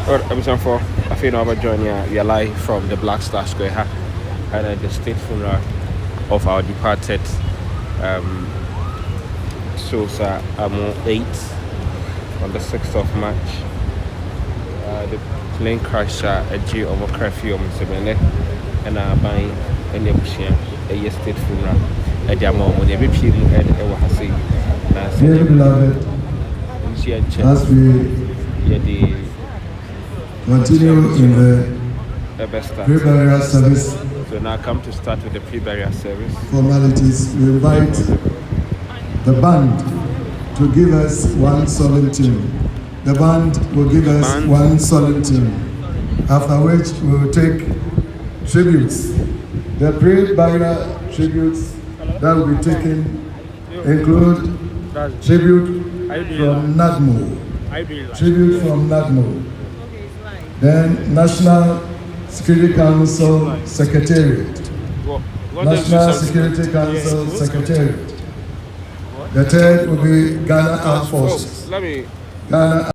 I'm sorry for I feel over joining your live from the Black Star Square and the state funeral of our departed um Sosa Amo 8 on the 6th of March. The plane crash a G over curfew on Sebene and buying any option a state funeral at the moment when every people and I was saying, Dear beloved, as we continue in the pre-burial service, so now come to start with the pre-burial service formalities, we invite the band to give us one solemn tune. The band will give us one solemn tune, after which we will take tributes. The pre-burial tributes that will be taken include tribute from NADMO, then National Security Council Secretariat, National Security Council Secretariat. The third will be Ghana Armed Forces. Ghana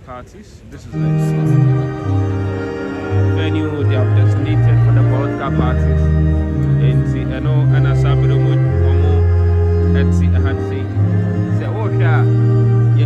parties. This is like venue they have designated for the political parties. And see, I know, and as I said, and see, I had to say, oh, yeah, you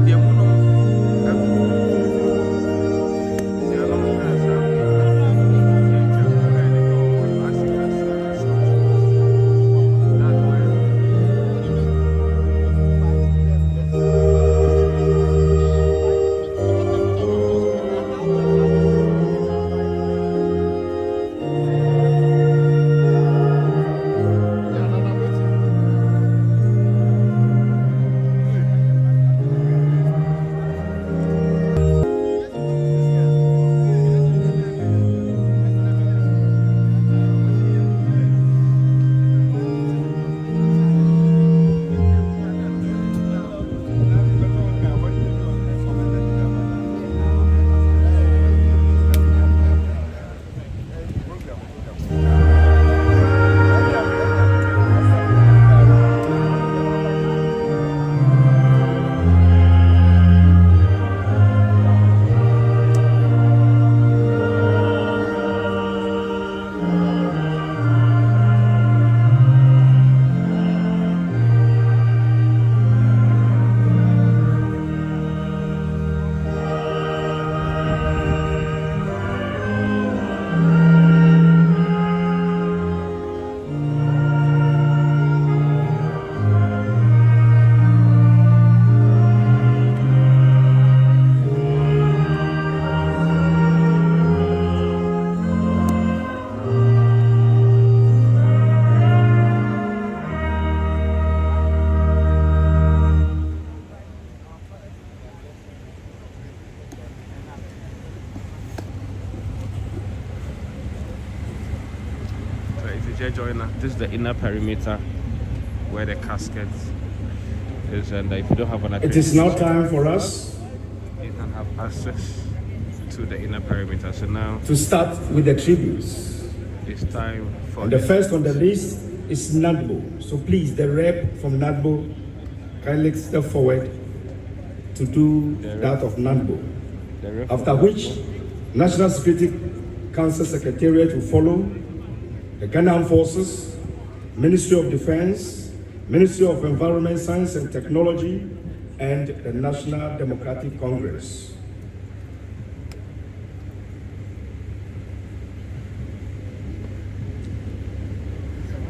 joiner. This is the inner perimeter where the casket is, and if you don't have an It is now time for us you can have access to the inner perimeter. So now to start with the tributes. it's time for And the first on the list is NADBO. So please, the rep from NADBO, kindly step forward to do that of NADBO. the ref After of which, National Security Council Secretariat will follow, the Ghana Armed Forces, Ministry of Defense, Ministry of Environment, Science and Technology, and the National Democratic Congress.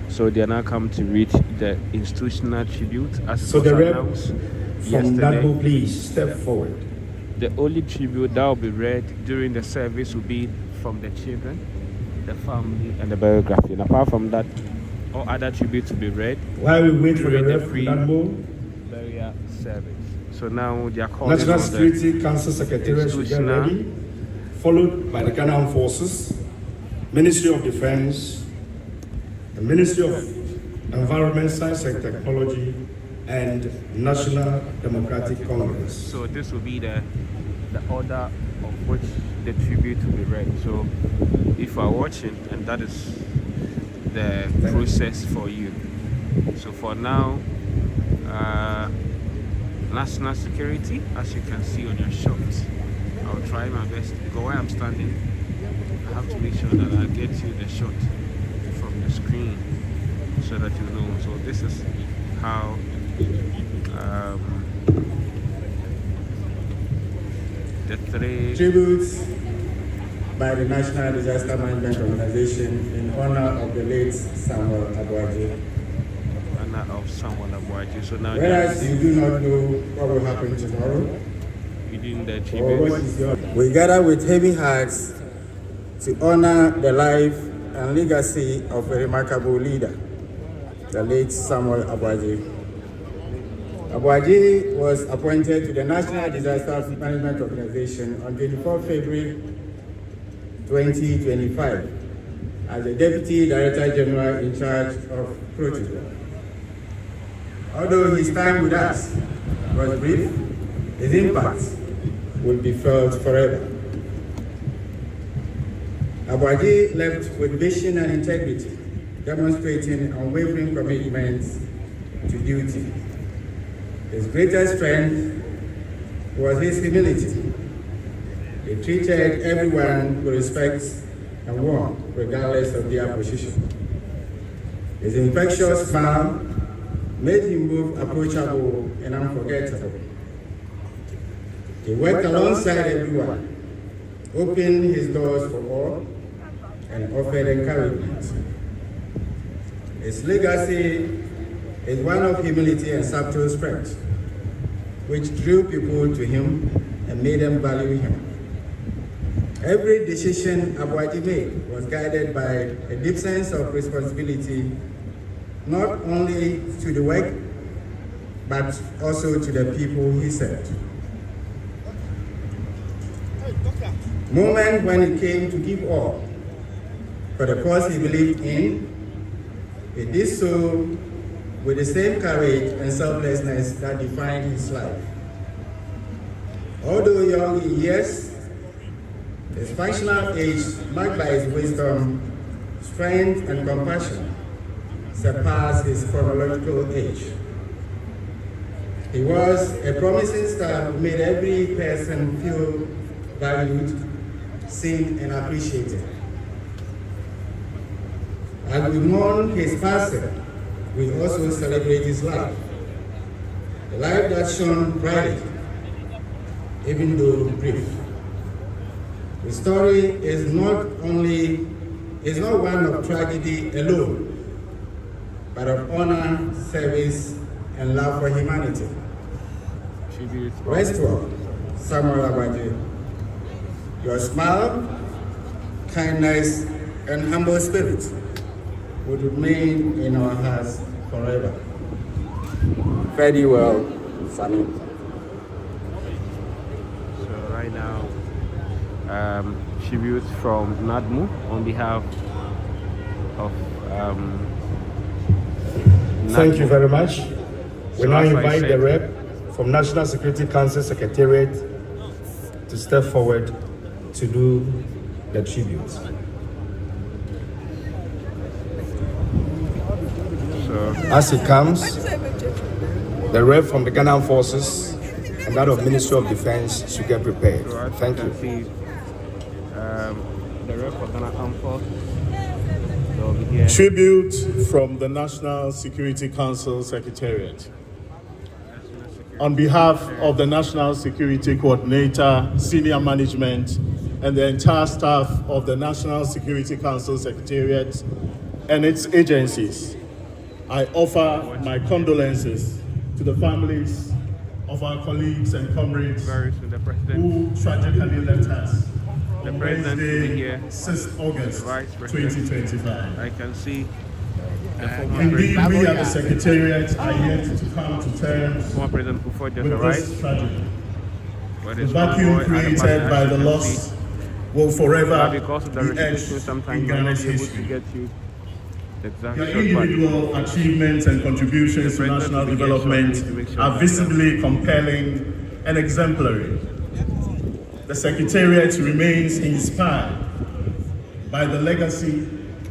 So they are now come to read the institutional tribute as So it the was rep announced from yesterday. NADBO, please step forward. The only tribute that will be read during the service will be from the children, the family, and the biography. And apart from that, all other tributes to be read While we wait for the during the rep from NADBO, burial service. So now they are calling National on the Security Council Secretariat should get institutional- ready, followed by the Ghana Armed Forces, Ministry of Defense, the Ministry of Environment, Science and Technology, and National Democratic Congress. So this will be the order of which the tribute will be read. So if you are watching, and that is the process for you. So for now, national security, as you can see on your shot, I'll try my best. Go where I'm standing, I have to make sure that I get you the shot from the screen so that you know. So this is how the three Tributes by the National Disaster Management Organization in honor of the late Samuel Abuaji. honor of someone Abuaji. So now Whereas you do not know what will happen tomorrow, within the or what tribute, is your... We gather with heavy hearts to honor the life and legacy of a remarkable leader, the late Samuel Abuaji. Abuaji was appointed to the National Disaster Management Organization on 24 February 2025 as the Deputy Director General in charge of protocol. Although his time with us was brief, his impact will be felt forever. Abuaji left with vision and integrity, demonstrating unwavering commitment to duty. His greatest strength was his humility. He treated everyone with respect and warmth, regardless of their position. His infectious smile made him both approachable and unforgettable. He worked alongside everyone, opened his doors for all, and offered encouragement. His legacy is one of humility and subtle strength, which drew people to him and made them value him. Every decision Abuaji made was guided by a deep sense of responsibility, not only to the work, but also to the people he served. Moment when it came to give all for the cause he believed in, he did so with the same courage and selflessness that defined his life. Although young in years, his functional age, marked by his wisdom, strength, and compassion, surpassed his chronological age. He was a promising star who made every person feel valued, seen, and appreciated. As we mourn his passing, we also celebrate his life. A life that shone brightly, even though brief. The story is not one of tragedy alone, but of honor, service, and love for humanity. tribute of Rest well, Samuel Abuaji. Your smile, kindness, and humble spirit would remain in our hearts forever. Fare thee well, Samuel. So right now, tribute from NADMO on behalf of Thank you very much. We So now as I invite the said- rep from National Security Council Secretariat to step forward to do the tribute. So As it comes, the rep from the Ghana Forces and that of Ministry of Defense should get prepared. So as Thank you you. can see, the rep for Ghana Armed Force will be here. Tribute from the National Security Council Secretariat. On behalf of the National Security Coordinator, senior management, and the entire staff of the National Security Council Secretariat and its agencies, I offer my condolences to the families of our colleagues and comrades Very soon, the president. who tragically left us The on president will be Wednesday, here. 6th August, Vice President. 2025. I can see the former Indeed, president. we at the Secretariat are yet to come to terms Former President Kufuor just with arrived. this tragedy. With The his vacuum convoy and created partner, by as the you can loss see. will But forever because of the be restrictions, etched sometimes in you might not Ghana's be able to history. get you the exact Your shot, but individual achievements and contributions to national development are visibly compelling and exemplary. The Secretariat remains inspired by the legacy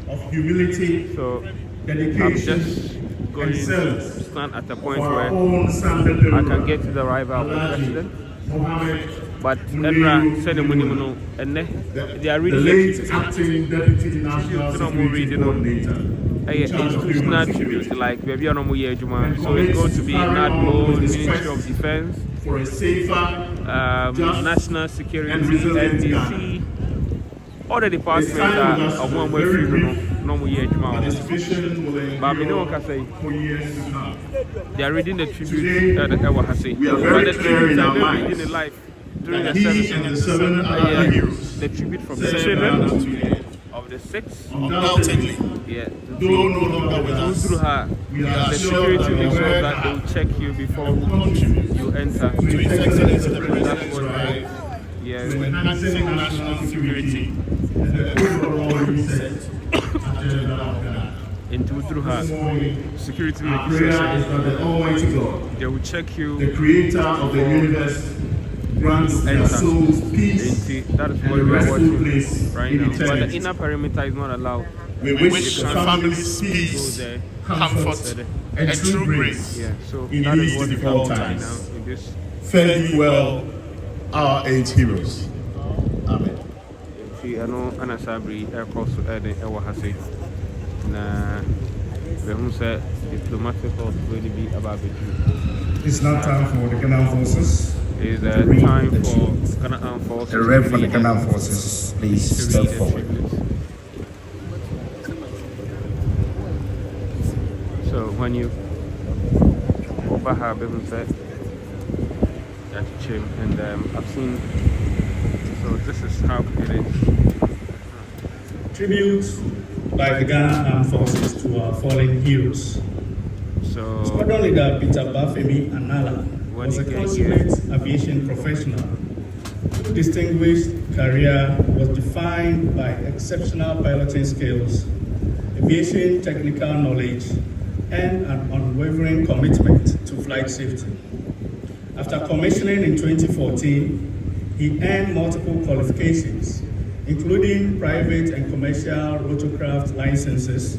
of humility, so I'm dedication, just going and to service stand at a for point our where own Sunday I can get to the arrival of the president. Mohammed, But Edra said the money, and they are the reading the late tribute. acting deputy national Tribute, security coordinator. It's institutional tribute, like maybe on Juma. So it's going to be NADMO, Ministry of Defense, For a safer, just, National Security, and resilient NDC. All the departments are one way free, no more Juma. but his vision will But we endure don't say for years to come. they are reading the tribute Today, that Ewa has said. we are But very the clear tribute in are our not minds reading in life during the that he service. and the 7 other heroes The tribute from the set children out today, of the 6. undoubtedly, Yeah. though no longer with Go us, through her. we are The sure security that ensures the that they will check you before contribute you enter. to His Excellency the That's President's what drive yeah. to enhancing national security and the overall reset agenda of Ghana. Into through her This morning, security our prayer is registration. that the Almighty God, They will check the you. creator of the universe, grants their Enter. souls peace That is and what a we are restful watching place right in now. But the eternity. inner perimeter is not allowed. We wish the families Go peace, there. comfort, and true grace. Yeah. So In that is these what is difficult happening right times. now in this. Fare thee well, our 8 heroes. Amen. See, I know Anna Sabri aircraft so Ewa has said. Na the who said diplomatic force will be about it. It's now time for the Ghana Forces. It's time for Ghana Armed Forces. The rep for the Ghana Forces, please to step read the forward. tribute. So when you over her business set, that's him, and I've seen. So this is how it is. Tribute by the Ghana Armed Forces to our fallen heroes. So Squadron leader Peter Bafemi Anala When was you a get consummate aviation professional whose distinguished career was defined by exceptional piloting skills, aviation technical knowledge, and an unwavering commitment to flight safety. After commissioning in 2014, he earned multiple qualifications, including private and commercial rotorcraft licenses,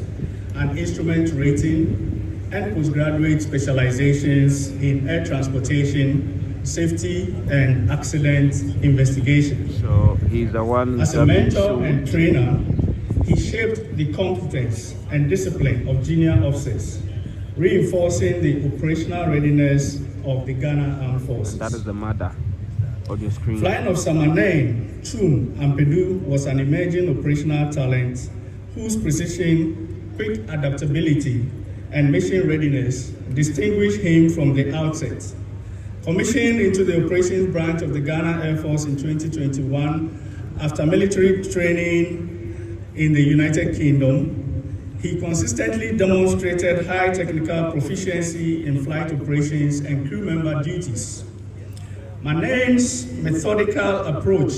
an instrument rating, and postgraduate specializations in air transportation, safety, and accident investigation. So he's the one As a that mentor and trainer, he shaped the competence and discipline of junior officers, reinforcing the operational readiness of the Ghana Armed Forces. that is the mother on your screen. Flying of Samanane, Chum, and Pedu was an emerging operational talent whose precision, quick adaptability, and mission readiness distinguished him from the outset. Commissioned into the operations branch of the Ghana Air Force in 2021, after military training in the United Kingdom, he consistently demonstrated high technical proficiency in flight operations and crew member duties. Manane's methodical approach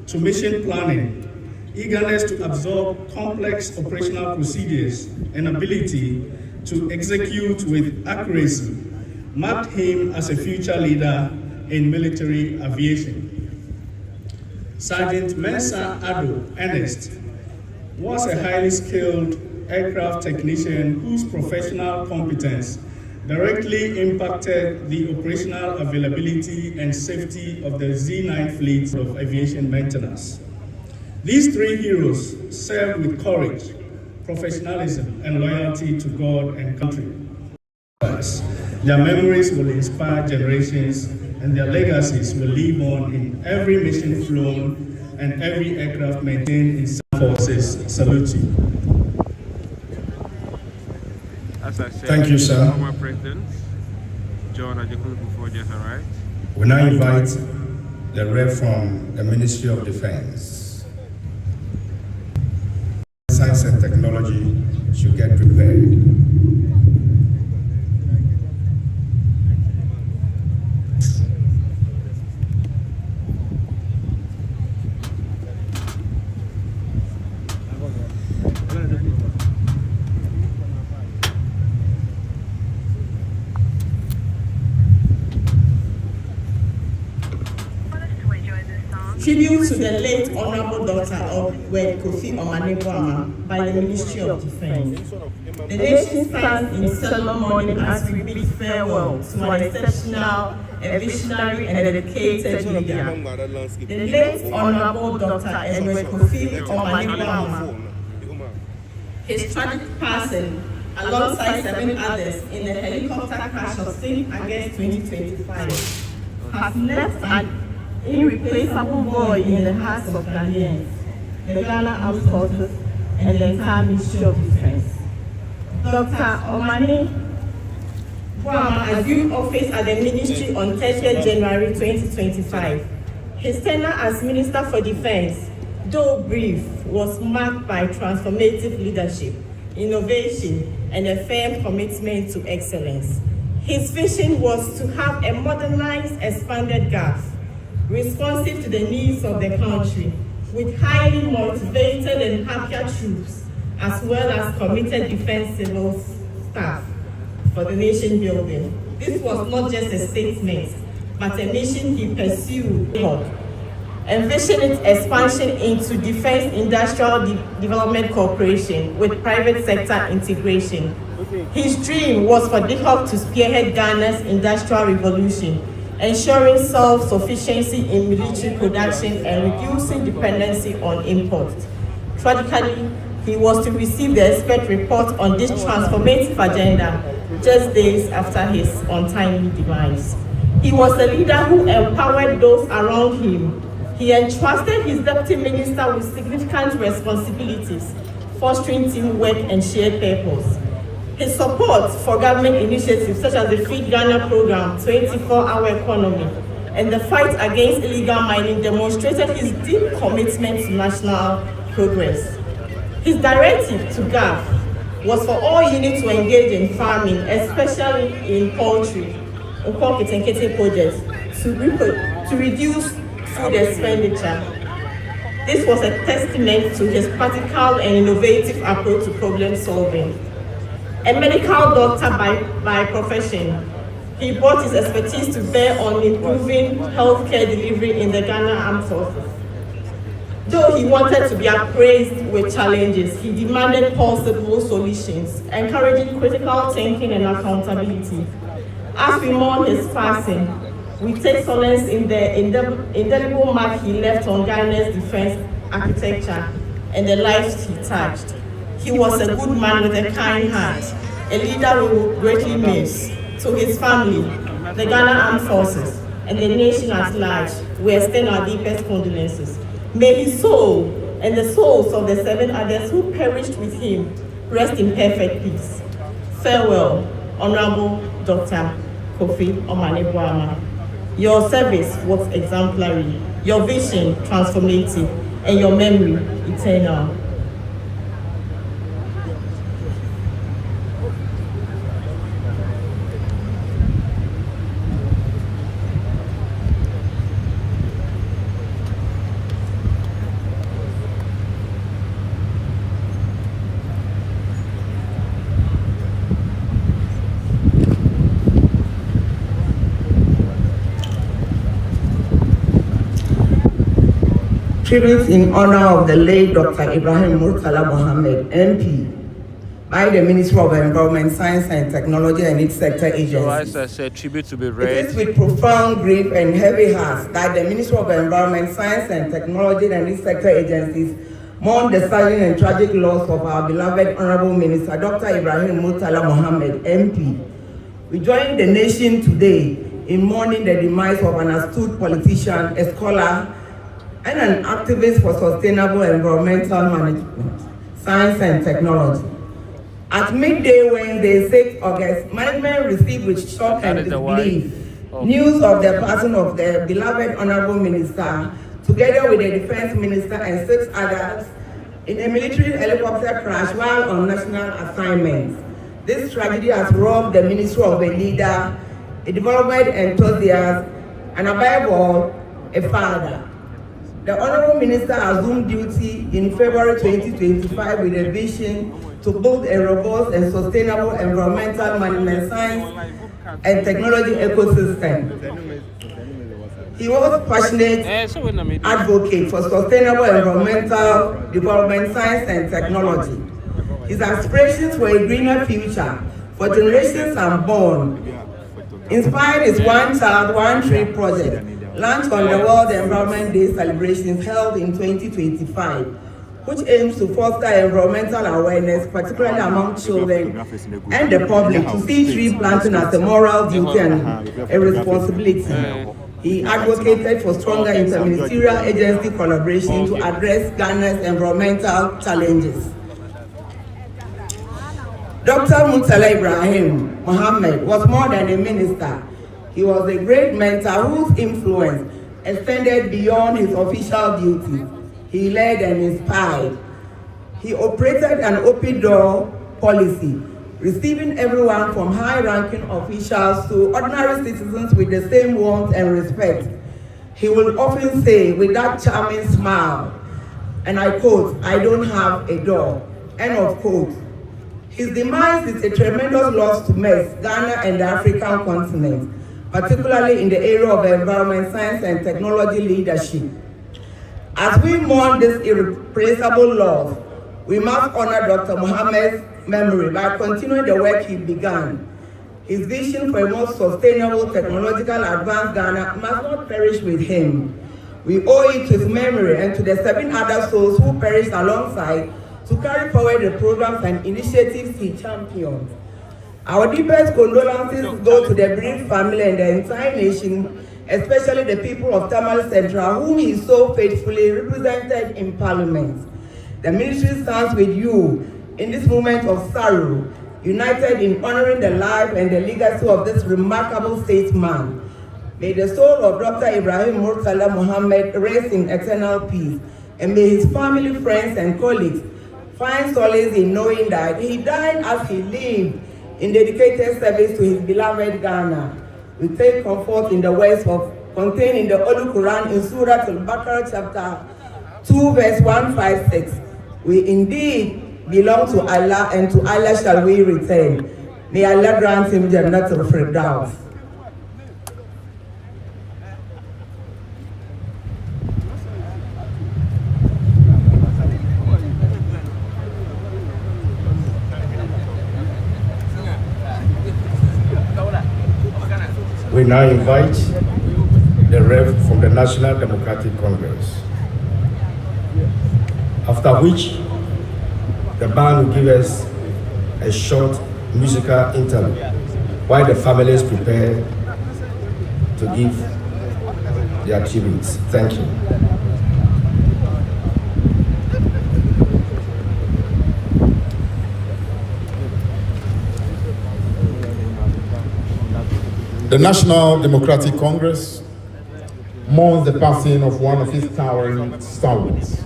to mission planning eagerness to absorb complex operational procedures, and ability to execute with accuracy marked him as a future leader in military aviation. Sergeant Mensah Ado Ernest was a highly skilled aircraft technician whose professional competence directly impacted the operational availability and safety of the Z-9 fleet of aviation maintenance. These three heroes served with courage, professionalism, and loyalty to God and country. Their memories will inspire generations, and their legacies will live on in every mission flown and every aircraft maintained in Armed Forces. Salute you. As I said, Thank you, sir. Former President John Ajay before just arrived. We now invite the rep from the Ministry of Defense. Science and Technology should get prepared. Tribute to the late Honorable Dr. Edward Kofi Omanebwama by the Ministry of Defense. The nation stands in solemn mourning as we bid farewell to an exceptional, a visionary and dedicated leader. The late Honorable Dr. Edward Kofi Omanebwama. His tragic passing, alongside 7 others in the helicopter crash of 6 August 2025, has left an irreplaceable void in the hearts of Ghanaians, the Ghana Armed Forces, and the entire Ministry of Defense. Dr. Omane Bwama assumed office at the ministry on 30th January 2025. His tenure as Minister for Defense, though brief, was marked by transformative leadership, innovation, and a firm commitment to excellence. His vision was to have a modernized, expanded GAF, responsive to the needs of the country, with highly motivated and happier troops, as well as committed defense civil staff for the nation building. This was not just a statement, but a mission he pursued, envisioning its expansion into Defense Industrial Development Corporation with private sector integration. His dream was for DHOC to spearhead Ghana's industrial revolution, ensuring self-sufficiency in military production and reducing dependency on imports. Tragically, he was to receive the expert report on this transformative agenda just days after his untimely demise. He was a leader who empowered those around him. He entrusted his deputy minister with significant responsibilities, fostering teamwork and shared purpose. His support for government initiatives such as the Feed Ghana program, 24-hour economy, and the fight against illegal mining demonstrated his deep commitment to national progress. His directive to GAF was for all units to engage in farming, especially in poultry, projects, to reduce food expenditure. This was a testament to his practical and innovative approach to problem solving. A medical doctor by profession, he brought his expertise to bear on improving healthcare delivery in the Ghana Armed Forces. Though he wanted to be appraised with challenges, he demanded possible solutions, encouraging critical thinking and accountability. As we mourn his passing, we take solace in the indelible mark he left on Ghana's defense architecture and the lives he touched. He was a good man with a kind heart, a leader we will greatly miss. To his family, the Ghana Armed Forces, and the nation at large, we extend our deepest condolences. May his soul and the souls of the 7 others who perished with him rest in perfect peace. Farewell, Honorable Dr. Kofi Omanebwama. Your service was exemplary, your vision transformative, and your memory eternal. tribute in honor of the late Dr. Ibrahim Murtala Mohammed, MP, by the Ministry of Environment, Science and Technology and its sector agencies. So as I said, tribute to be It read. is with profound grief and heavy hearts that the Ministry of Environment, Science and Technology and its sector agencies mourn the sudden and tragic loss of our beloved Honorable Minister, Dr. Ibrahim Murtala Mohammed, MP. We join the nation today in mourning the demise of an astute politician, a scholar, and an activist for sustainable environmental management, science and technology. At midday Wednesday, 6 August, management received with shock and disbelief news of the passing of the beloved Honorable Minister, together with the Defense Minister and 6 others, in a military helicopter crash while on national assignments. This tragedy has robbed the Ministry of a leader, a development enthusiast, and above all, a father. The Honorable Minister assumed duty in February 2025 with a vision to build a robust and sustainable environmental management, science and technology ecosystem. He was a passionate advocate for sustainable environmental development, science and technology. His aspirations for a greener future for generations unborn inspired his One Child, One Tree project, launched on the World Environment Day celebrations held in 2025, which aims to foster environmental awareness, particularly among children and the public, to see tree planting as a moral duty and a responsibility. He advocated for stronger interministerial agency collaboration to address Ghana's environmental challenges. Dr. Murtala Ibrahim Mohammed was more than a minister. He was a great mentor whose influence extended beyond his official duties. He led and inspired. He operated an open door policy, receiving everyone from high-ranking officials to ordinary citizens with the same warmth and respect. He will often say with that charming smile, and I quote, "I don't have a door," end of quote. His demise is a tremendous loss to Ghana and the African continent, particularly in the area of environment, science and technology leadership. As we mourn this irreplaceable loss, we must honor Dr. Mohammed's memory by continuing the work he began. His vision for a more sustainable, technological advanced Ghana must not perish with him. We owe it to his memory and to the 7 other souls who perished alongside to carry forward the programs and initiatives he championed. Our deepest condolences go to the bereaved family and the entire nation, especially the people of Tamale Central, whom he so faithfully represented in Parliament. The ministry stands with you in this moment of sorrow, united in honoring the life and the legacy of this remarkable statesman. May the soul of Dr. Ibrahim Murtala Mohammed rest in eternal peace, and may his family, friends, and colleagues find solace in knowing that he died as he lived in dedicated service to his beloved Ghana. We take comfort in the words contained in the Holy Quran in Surah Al-Baqarah chapter 2 verse 156. We indeed belong to Allah, and to Allah shall we return. May Allah grant him Jannatul Firdaus. We now invite the Rev from the National Democratic Congress, after which the band will give us a short musical interlude while the families prepare to give their tributes. Thank you. The National Democratic Congress mourns the passing of one of its towering stalwarts,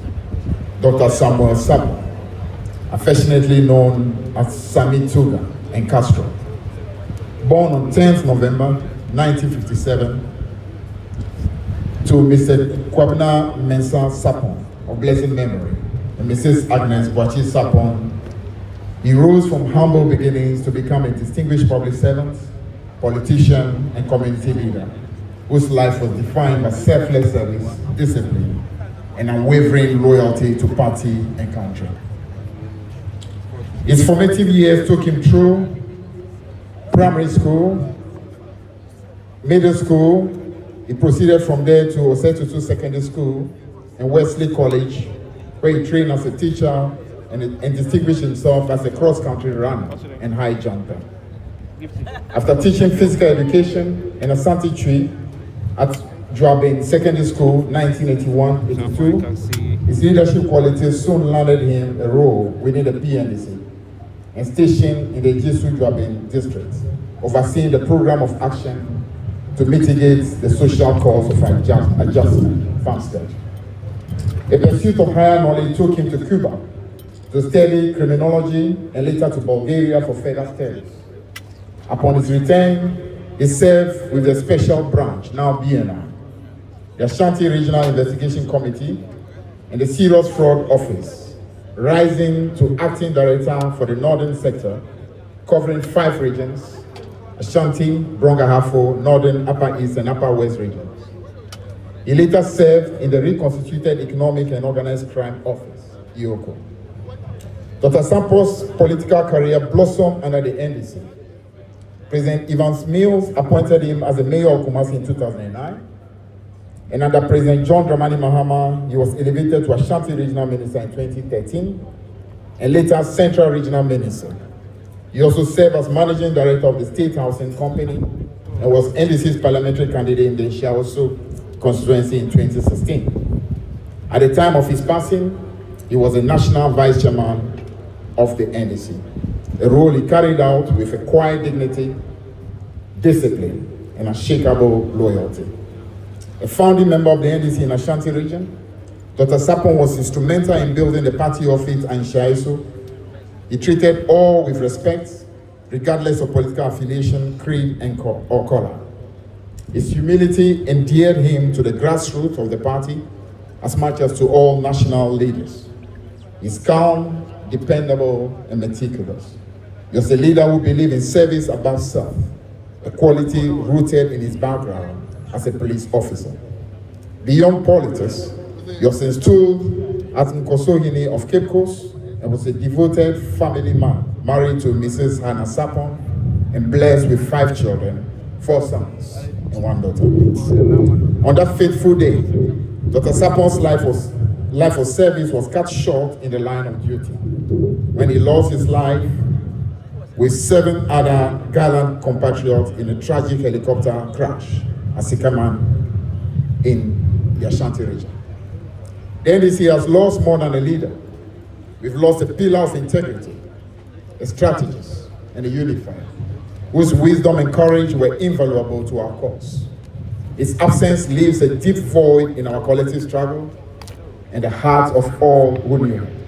Dr. Samuel Sapon, affectionately known as Sammy Tuga and Castro. Born on 10th November 1957 to Mr. Kwabena Mensah Sapon of blessed memory and Mrs. Agnes Boachi Sapon, he rose from humble beginnings to become a distinguished public servant, politician, and community leader, whose life was defined by selfless service, discipline, and unwavering loyalty to party and country. His formative years took him through primary school, middle school. He proceeded from there to Osetutu Secondary School and Wesley College, where he trained as a teacher and distinguished himself as a cross-country runner and high jumper. After teaching physical education in Asante Tree at Joabin Secondary School, 1981-82, his leadership qualities soon landed him a role within the PNDC and stationed in the Jesu Joabin district, overseeing the program of action to mitigate the social cost of adjustment, farmstead. A pursuit of higher knowledge took him to Cuba to study criminology and later to Bulgaria for further studies. Upon his return, he served with the Special Branch, now BNI, the Ashanti Regional Investigation Committee, and the Serious Fraud Office, rising to Acting Director for the Northern Sector, covering 5 regions: Ashanti, Brongahafo, Northern, Upper East, and Upper West regions. He later served in the reconstituted Economic and Organized Crime Office, EOCO. Dr. Sampos' political career blossomed under the NDC. President Evans Mills appointed him as the mayor of Kumasi in 2009. And under President John Dramani Mahama, he was elevated to Ashanti Regional Minister in 2013, and later Central Regional Minister. He also served as Managing Director of the State Housing Company and was NDC's parliamentary candidate in the Shiaosu constituency in 2016. At the time of his passing, he was the National Vice Chairman of the NDC, a role he carried out with a quiet dignity, discipline, and unshakable loyalty. A founding member of the NDC in Ashanti region, Dr. Sapon was instrumental in building the party office in Shiaosu. He treated all with respect, regardless of political affiliation, creed, or color. His humility endeared him to the grassroots of the party as much as to all national leaders. He's calm, dependable, and meticulous. He was a leader who believed in service above self, a quality rooted in his background as a police officer. Beyond politics, he was installed as Nkosohini of Cape Coast and was a devoted family man, married to Mrs. Hannah Sapon and blessed with 5 children, 4 sons and 1 daughter. On that fateful day, Dr. Sapon's life of service was cut short in the line of duty when he lost his life with 7 other gallant compatriots in a tragic helicopter crash at Sikaman in the Ashanti region. The NDC has lost more than a leader. We've lost a pillar of integrity, a strategist, and a unifier, whose wisdom and courage were invaluable to our cause. His absence leaves a deep void in our collective struggle and the hearts of all who knew him.